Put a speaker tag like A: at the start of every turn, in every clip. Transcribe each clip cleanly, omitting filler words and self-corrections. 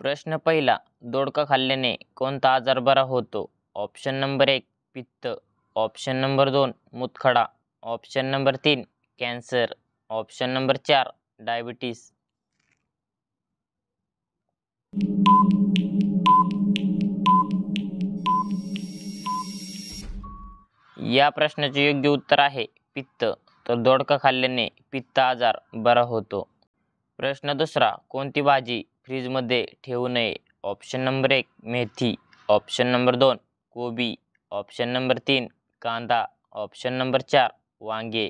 A: प्रश्न पहिला, दोडका खाल्ल्याने कोणता आजार बरा होतो? ऑप्शन नंबर 1 पित्त, ऑप्शन नंबर 2 मूतखडा, option number 3 cancer, option number 4 diabetes. या प्रश्नाचे योग्य उत्तर आहे पित्त. तर दोडका खाल्ल्याने पित्त आजार बरा होतो. प्रश्न दुसरा, कोणती भाजी फ्रीजमध्ये ठेवू नये? ऑप्शन नंबर 1 मेथी, ऑप्शन नंबर 2 कोबी, ऑप्शन नंबर 3 कांदा, ऑप्शन नंबर 4 वांगे.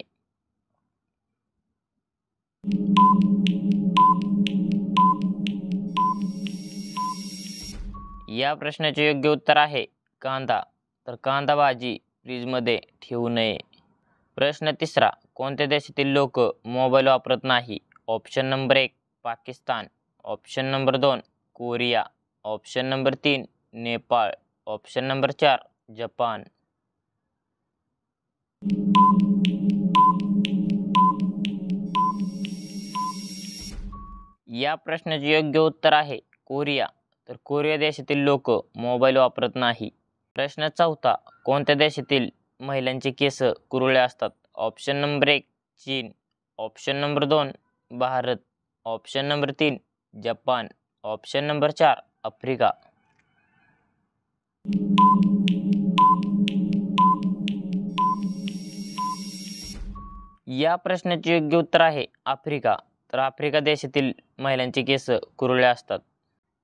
A: या प्रश्नाचे योग्य उत्तर आहे कांदा. तर कांदा भाजी फ्रीजमध्ये ठेवू नये. प्रश्न तिसरा, कोणत्या देशातील लोक मोबाईल वापरत नाही? Option number 1 Pakistan, option number 2 Korea, option number 3 Nepal, option number 4 Japan. या प्रश्नाचे योग्य उत्तर आहे कोरिया. तर कोरिया देशातील लोक मोबाईल वापरत नाही. प्रश्न चौथा, कोणत्या देशातील महिलांचे केस कुरळे असतात? ऑप्शन नंबर 1 चीन, option number 2 Bharat, option number 3 Japan, option number 4 Africa. या प्रश्नाचे योग्य उत्तर आहे आफ्रिका. तर आफ्रिका देशातील महिलांचे केस कुरळे असतात.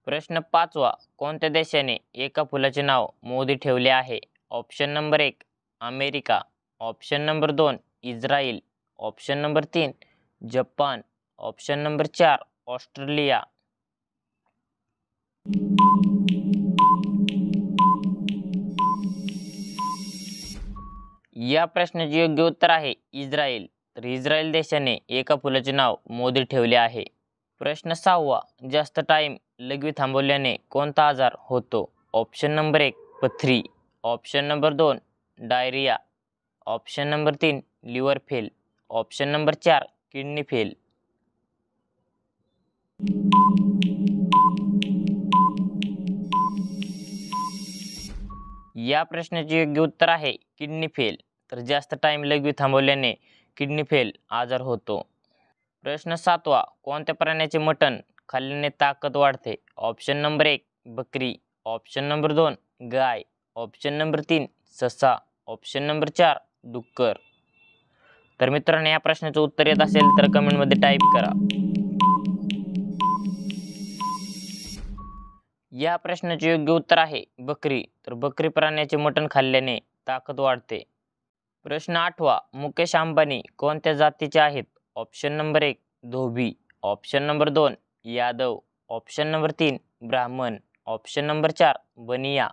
A: प्रश्न पाचवा, कोणत्या देशाने एका फुलाचे नाव मोदी ठेवले आहे? Option number 1 America, option number 2 Israel, option number 3 Japan, option number 4 Australia. या प्रश्नाचे योग्य उत्तर आहे इस्रायल. तर इस्रायल देशाने एका फुलाचे नाव मोदी ठेवले आहे. प्रश्न सहावा, जास्त टाइम लघवी थांबवल्याने कोणता आजार होतो? ऑप्शन नंबर 1 पथरी, option number 2 diarrhoea, option number 3 liver fail, option number 4 kidney fail. या प्रश्नाचे योग्य उत्तर आहे किडनी फेल. तर जास्त टाइम लघवी थांबवल्याने किडनी फेल आजार होतो. प्रश्न सातवा, कोणत्या प्राण्याचे मटण खाल्ल्याने ताकद वाढते? ऑप्शन नंबर 1 बकरी, ऑप्शन नंबर 2 गाय, ऑप्शन नंबर 3 ससा, ऑप्शन नंबर 4 डुक्कर. तर मित्रांनो, या प्रश्नाचं उत्तर येत असेल तर कमेंटमध्ये टाईप करा. या प्रश्नाचे योग्य उत्तर आहे बकरी. तर बकरी प्राण्याचे मटण खाल्ल्याने ताकद वाढते. प्रश्न आठवा, मुकेश अंबानी कोणत्या जातीचे आहेत? Option number 1 dhobi, option number 2 Yadav, option number 3 Brahmin, option number 4 बनिया.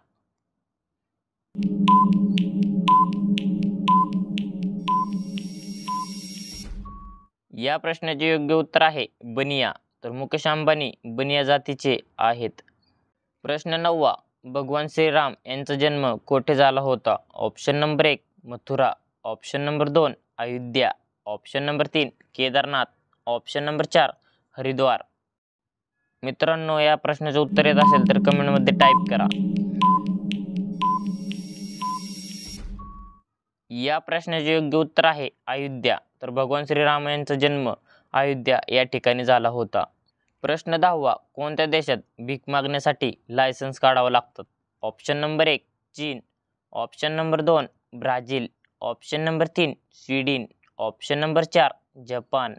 A: या प्रश्नाचे योग्य उत्तर आहे बनिया. तर मुकेश अंबानी बनिया जातीचे आहेत. प्रश्न नववा, भगवान श्रीराम यांचा जन्म कोठे झाला होता? Option number 1 Mathura, option number 2 Ayodhya, option number 3 Kedarnath, option number 4 Haridwar. मित्रांनो, या प्रश्नाचं उत्तर येत असेल तर कमेंटमध्ये टाईप करा. या प्रश्नाचे योग्य उत्तर आहे अयोध्या. तर भगवान श्रीराम यांचा जन्म अयोध्या या ठिकाणी झाला होता. प्रश्न 10वा, कोणत्या देशात भीक मागण्यासाठी लायसन्स काढावं लागतं? ऑप्शन नंबर 1 चीन, option number 2 Brazil, option number 3 Sweden, option number 4 Japan.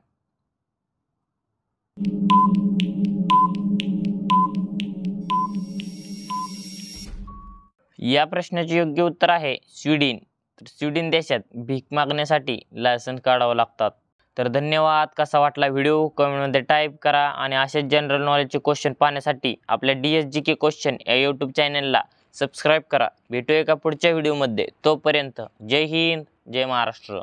A: या प्रश्नाचे योग्य उत्तर आहे स्वीडन. तर स्वीडन देशात भीक मागण्यासाठी लायसन्स काढावं लागतात. तर धन्यवाद. कसा वाटला व्हिडिओ कमेंटमध्ये टाईप करा आणि असेच जनरल नॉलेजचे क्वेश्चन पाहण्यासाठी आपल्या DSGK क्वेश्चन या यूट्यूब चॅनलला सबस्क्राईब करा. भेटूया एका पुढच्या व्हिडिओमध्ये. तोपर्यंत जय हिंद, जय महाराष्ट्र.